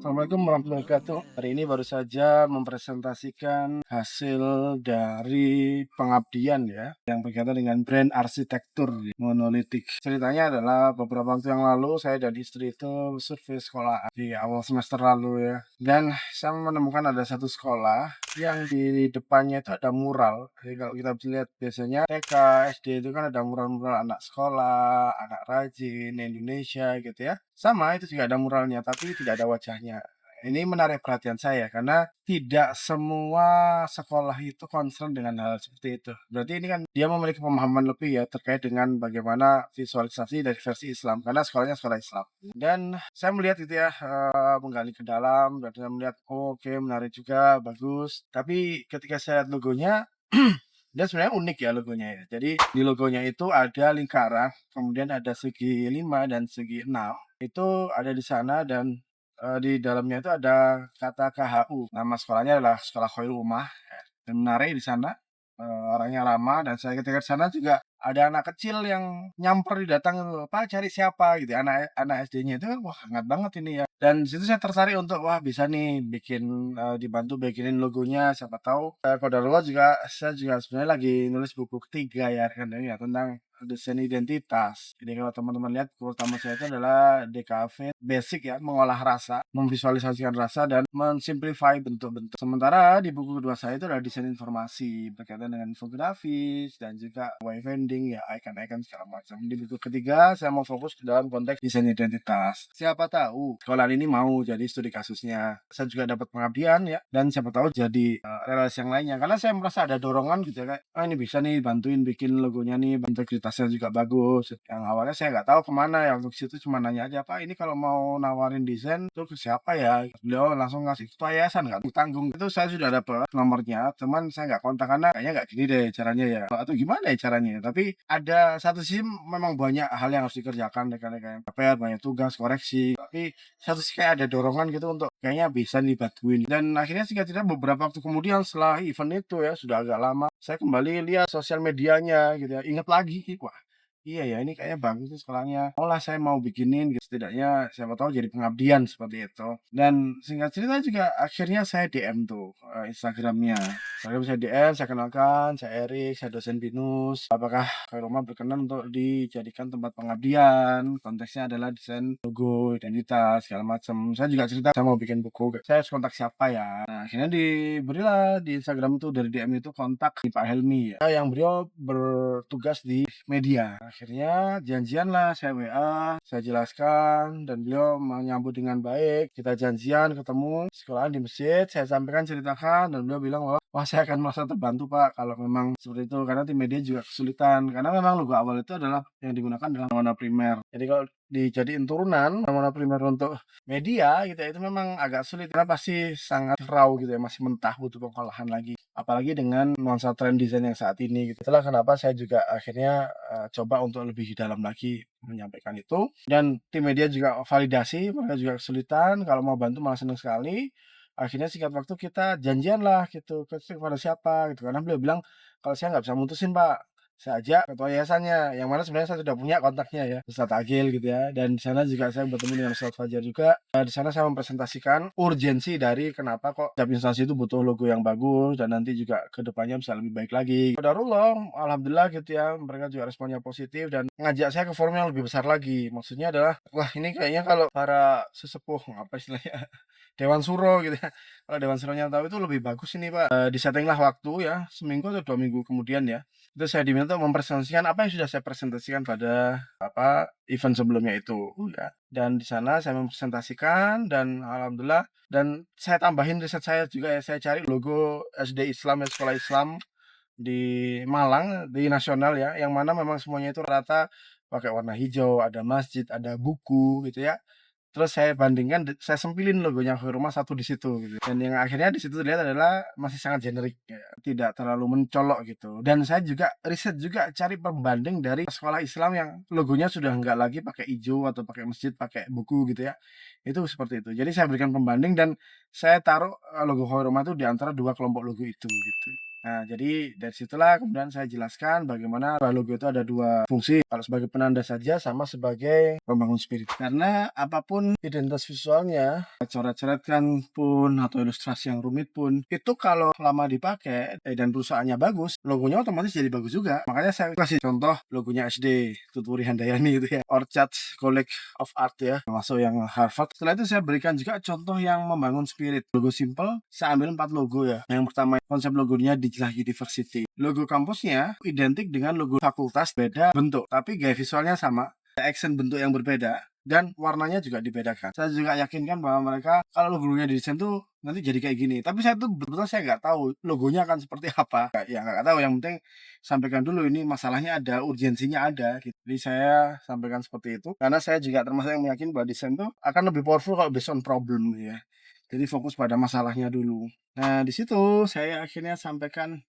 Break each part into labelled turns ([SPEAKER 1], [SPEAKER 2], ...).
[SPEAKER 1] Assalamualaikum warahmatullahi wabarakatuh. Hari ini baru saja mempresentasikan hasil dari pengabdian ya, yang berkaitan dengan brand arsitektur monolitik. Ceritanya adalah beberapa waktu yang lalu saya dan istri itu survei sekolah di awal semester lalu ya. Dan saya menemukan ada satu sekolah yang di depannya itu ada mural. Jadi kalau kita bisa lihat biasanya TK, SD itu kan ada mural-mural anak sekolah, anak rajin, Indonesia gitu ya. Sama itu juga ada muralnya, tapi tidak ada wajahnya. Ini menarik perhatian saya karena tidak semua sekolah itu concern dengan hal seperti itu. Berarti ini kan dia memiliki pemahaman lebih ya terkait dengan bagaimana visualisasi dari versi Islam karena sekolahnya sekolah Islam. Dan saya melihat itu ya menggali ke dalam dan saya melihat oh, oke menarik juga bagus. Tapi ketika saya lihat logonya dia sebenarnya unik ya logonya ya. Jadi di logonya itu ada lingkaran, kemudian ada segi 5 dan segi 6. Itu ada di sana dan di dalamnya itu ada kata KHU. Nama sekolahnya adalah Sekolah Khairul Ummah ya, dan menarik di sana, orangnya ramah dan saya ketika di sana juga ada anak kecil yang nyamper datang gitu, "Pak cari siapa?" Gitu, anak anak SD-nya itu kan, wah hangat banget ini ya. Dan di situ saya tertarik untuk, wah bisa nih bikin, dibantu bikinin logonya siapa tahu, qadarullah juga saya juga sebenarnya lagi nulis buku ketiga ya kan ya tentang desain identitas. Jadi kalau teman-teman lihat buku utama saya itu adalah DKV Basic ya, mengolah rasa, memvisualisasikan rasa dan mensimplify bentuk-bentuk. Sementara di buku kedua saya itu adalah desain informasi berkaitan dengan infografis dan juga wayfinding ya, icon-icon segala macam. Di buku ketiga saya mau fokus ke dalam konteks desain identitas. Siapa tahu sekolah ini mau jadi studi kasusnya. Saya juga dapat pengabdian ya dan siapa tahu jadi relasi yang lainnya. Karena saya merasa ada dorongan gitu ya kayak, oh ini bisa nih bantuin bikin logonya nih, integritasnya juga bagus. Yang awalnya saya nggak tahu kemana ya untuk situ cuma nanya aja Pak ini kalau mau nawarin desain tuh ke siapa ya? Beliau langsung ngasih ke yayasan nggak tanggung. Itu saya sudah dapat nomornya, cuman saya nggak kontak karena kayaknya nggak gini deh caranya ya. Atau gimana ya caranya? Tapi ada satu sisi memang banyak hal yang harus dikerjakan rekan-rekan KPR, banyak tugas koreksi. Tapi satu sisi kayak ada dorongan gitu untuk kayaknya bisa dibantuin. Dan akhirnya singkat cerita beberapa waktu kemudian setelah event itu ya sudah agak lama, saya kembali lihat sosial medianya gitu ya, ingat lagi, wah iya ya ini kayaknya bagus nih sekolahnya. Maulah saya mau bikinin gitu, setidaknya siapa tahu jadi pengabdian seperti itu. Dan singkat cerita juga akhirnya saya DM tuh Instagramnya. Instagram saya DM, saya kenalkan, saya Erik, saya dosen BINUS. Apakah Kak Roma berkenan untuk dijadikan tempat pengabdian? Konteksnya adalah desain logo, identitas, segala macam. Saya juga cerita saya mau bikin buku. Saya harus kontak siapa ya? Nah, akhirnya diberilah di Instagram itu dari DM itu kontak di Pak Helmi ya, yang beliau bertugas di media. Akhirnya janjianlah saya WA, saya jelaskan dan beliau menyambut dengan baik. Kita janjian ketemu sekolahan di masjid, saya sampaikan ceritakan dan beliau bilang bahwa wah saya akan merasa terbantu Pak kalau memang seperti itu karena tim media juga kesulitan karena memang logo awal itu adalah yang digunakan adalah warna primer. Jadi kalau dijadiin turunan warna primer untuk media gitu ya, itu memang agak sulit karena pasti sangat raw gitu ya, masih mentah butuh pengolahan lagi. Apalagi dengan nuansa tren desain yang saat ini gitu. Itulah kenapa saya juga akhirnya coba untuk lebih dalam lagi menyampaikan itu dan tim media juga validasi, mereka juga kesulitan kalau mau bantu malah senang sekali. Akhirnya singkat waktu kita janjian lah gitu kepada siapa gitu karena beliau bilang, "Kalau saya nggak bisa mutusin Pak, saya ajak ketua yayasannya," yang mana sebenarnya saya sudah punya kontaknya ya, Ustadz Agil gitu ya, dan di sana juga saya bertemu dengan Ustadz Fajar juga. Di sana saya mempresentasikan urgensi dari kenapa kok setiap instansi itu butuh logo yang bagus dan nanti juga ke depannya bisa lebih baik lagi. Qadarullah, alhamdulillah gitu ya, mereka juga responnya positif dan ngajak saya ke forum yang lebih besar lagi. Maksudnya adalah, wah ini kayaknya kalau para sesepuh, apa istilahnya, Dewan Suro gitu ya, kalau Dewan Suronya tahu itu lebih bagus ini Pak, di-setting-lah waktu ya, seminggu atau 2 minggu kemudian ya. Itu saya diminta untuk mempresentasikan apa yang sudah saya presentasikan pada event sebelumnya itu ya. Dan di sana saya mempresentasikan dan alhamdulillah dan saya tambahin riset saya juga ya, saya cari logo SD Islam ya, sekolah Islam di Malang, di nasional ya, yang mana memang semuanya itu rata pakai warna hijau, ada masjid, ada buku gitu ya. Terus saya bandingkan, saya sempilin logonya Hurma satu di situ gitu. Dan yang akhirnya di situ terlihat adalah masih sangat generik ya, tidak terlalu mencolok gitu. Dan saya juga riset juga cari pembanding dari sekolah Islam yang logonya sudah enggak lagi pakai hijau atau pakai masjid, pakai buku gitu ya. Itu seperti itu. Jadi saya berikan pembanding dan saya taruh logo Hurma itu di antara dua kelompok logo itu gitu. Nah, jadi dari situlah kemudian saya jelaskan bagaimana logo itu ada 2 fungsi, kalau sebagai penanda saja sama sebagai pembangun spirit. Karena apapun identitas visualnya, coret-coret kan pun atau ilustrasi yang rumit pun, itu kalau lama dipakai dan perusahaannya bagus, logonya otomatis jadi bagus juga. Makanya saya kasih contoh logonya SD, Tutwuri Handayani itu ya, Orchard College of Art ya, termasuk yang Harvard. Setelah itu saya berikan juga contoh yang membangun spirit. Logo simple, saya ambil 4 logo ya. Yang pertama konsep logonya Dijlah University. Logo kampusnya identik dengan logo fakultas, beda bentuk, tapi gaya visualnya sama. Accent bentuk yang berbeda dan warnanya juga dibedakan. Saya juga yakinkan bahwa mereka kalau logonya didesain tuh nanti jadi kayak gini. Tapi saya tuh betul-betul saya nggak tahu logonya akan seperti apa. Ya nggak tahu. Yang penting sampaikan dulu ini masalahnya ada, urgensinya ada. Gitu. Jadi saya sampaikan seperti itu karena saya juga termasuk yang meyakini bahwa desain tuh akan lebih powerful kalau based on problem ya. Jadi fokus pada masalahnya dulu. Nah, di situ saya akhirnya sampaikan,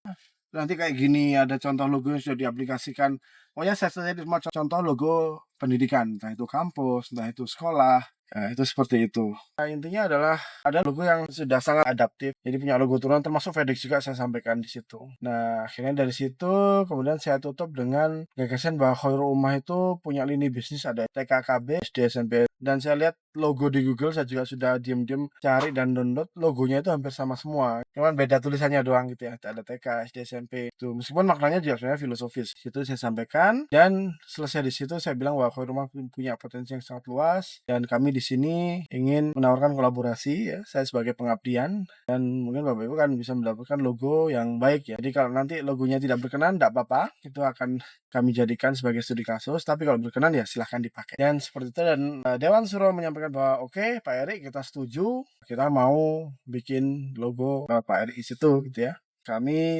[SPEAKER 1] nanti kayak gini, ada contoh logo yang sudah diaplikasikan. Pokoknya saya cuma contoh logo pendidikan, entah itu kampus, entah itu sekolah, itu seperti itu. Nah, intinya adalah ada logo yang sudah sangat adaptif, jadi punya logo turunan termasuk FedEx juga saya sampaikan di situ. Nah, akhirnya dari situ kemudian saya tutup dengan gagasan bahwa Khairul Ummah itu punya lini bisnis ada TKKB, SD, SMP, dan saya lihat logo di Google saya juga sudah diam-diam cari dan download, logonya itu hampir sama semua. Cuman beda tulisannya doang gitu ya. Ada TK, SD, SMP itu. Meskipun maknanya juga sebenarnya filosofis. Itu saya sampaikan dan selesai di situ saya bilang bahwa Khairul Ummah punya potensi yang sangat luas dan kami di sini ingin menawarkan kolaborasi ya. Saya sebagai pengabdian dan mungkin Bapak Ibu kan bisa mendapatkan logo yang baik ya. Jadi kalau nanti logonya tidak berkenan tidak apa-apa. Itu akan kami jadikan sebagai studi kasus, tapi kalau berkenan ya silahkan dipakai. Dan seperti itu dan Dewan Suro menyampaikan bahwa oke, Pak Erik kita setuju, kita mau bikin logo Pak Erik di situ gitu ya.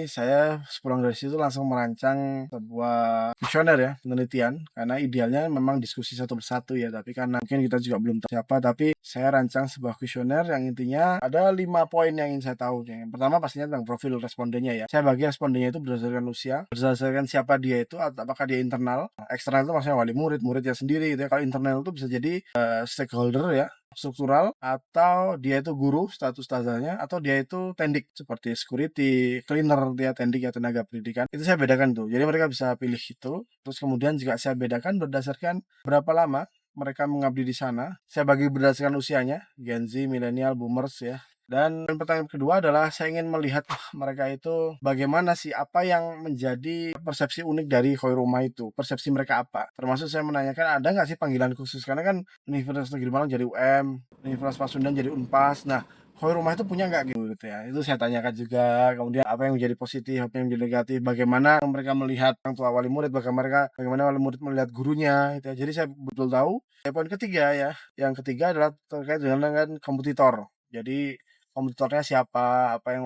[SPEAKER 1] Saya sepulang dari situ langsung merancang sebuah kuesioner ya, penelitian. Karena idealnya memang diskusi satu persatu ya, tapi karena mungkin kita juga belum tahu siapa, tapi saya rancang sebuah kuesioner yang intinya ada 5 poin yang ingin saya tahu. Yang pertama pastinya tentang profil respondennya ya. Saya bagi respondennya itu berdasarkan usia, berdasarkan siapa dia itu, apakah dia internal. Eksternal itu maksudnya wali murid, muridnya sendiri gitu ya. Kalau internal itu bisa jadi stakeholder ya, struktural, atau dia itu guru status ustazahnya, atau dia itu tendik seperti security, cleaner, dia tendik ya tenaga pendidikan. Itu saya bedakan tuh. Jadi mereka bisa pilih itu. Terus kemudian juga saya bedakan berdasarkan berapa lama mereka mengabdi di sana. Saya bagi berdasarkan usianya, Gen Z, milenial, boomers ya. Dan pertanyaan kedua adalah saya ingin melihat mereka itu bagaimana sih, apa yang menjadi persepsi unik dari Khairul Ummah itu, persepsi mereka apa. Termasuk saya menanyakan ada nggak sih panggilan khusus, karena kan Universitas Negeri Malang jadi UM, Universitas Pasundan jadi Unpas. Nah, Khairul Ummah itu punya nggak gitu ya, itu saya tanyakan juga. Kemudian apa yang menjadi positif, apa yang menjadi negatif, bagaimana mereka melihat orang tua wali murid, bagaimana wali murid melihat gurunya gitu ya. Jadi saya betul tahu. Poin ketiga ya, yang ketiga adalah terkait dengan kompetitor. Jadi kompetitornya siapa, apa yang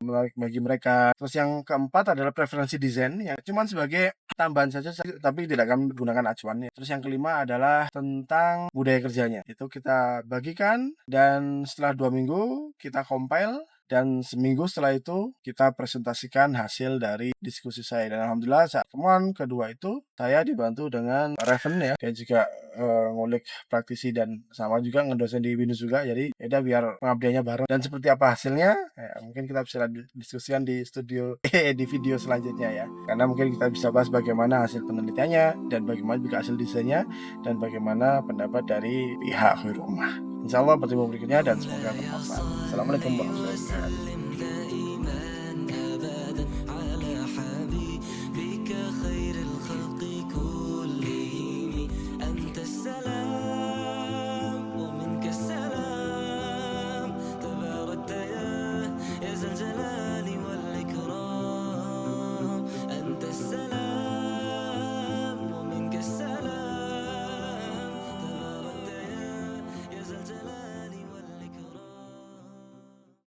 [SPEAKER 1] menarik bagi mereka. Terus yang keempat adalah preferensi desain, yang cuman sebagai tambahan saja, tapi tidak akan menggunakan acuannya. Terus yang kelima adalah tentang budaya kerjanya. Itu kita bagikan dan setelah 2 minggu kita compile dan seminggu setelah itu kita presentasikan hasil dari diskusi saya. Dan alhamdulillah saat pertemuan kedua itu saya dibantu dengan Raven ya. Dia juga ngulik praktisi dan sama juga ngedosen di BINUS juga. Jadi ya biar pengabdiannya bareng. Dan seperti apa hasilnya? Ya, mungkin kita bisa diskusikan di studio di video selanjutnya ya. Karena mungkin kita bisa bahas bagaimana hasil penelitiannya dan bagaimana juga hasil desainnya dan bagaimana pendapat dari pihak Khairul Ummah. Insya Allah bertemu berikutnya dan semoga bermanfaat. Assalamualaikum warahmatullahi wabarakatuh.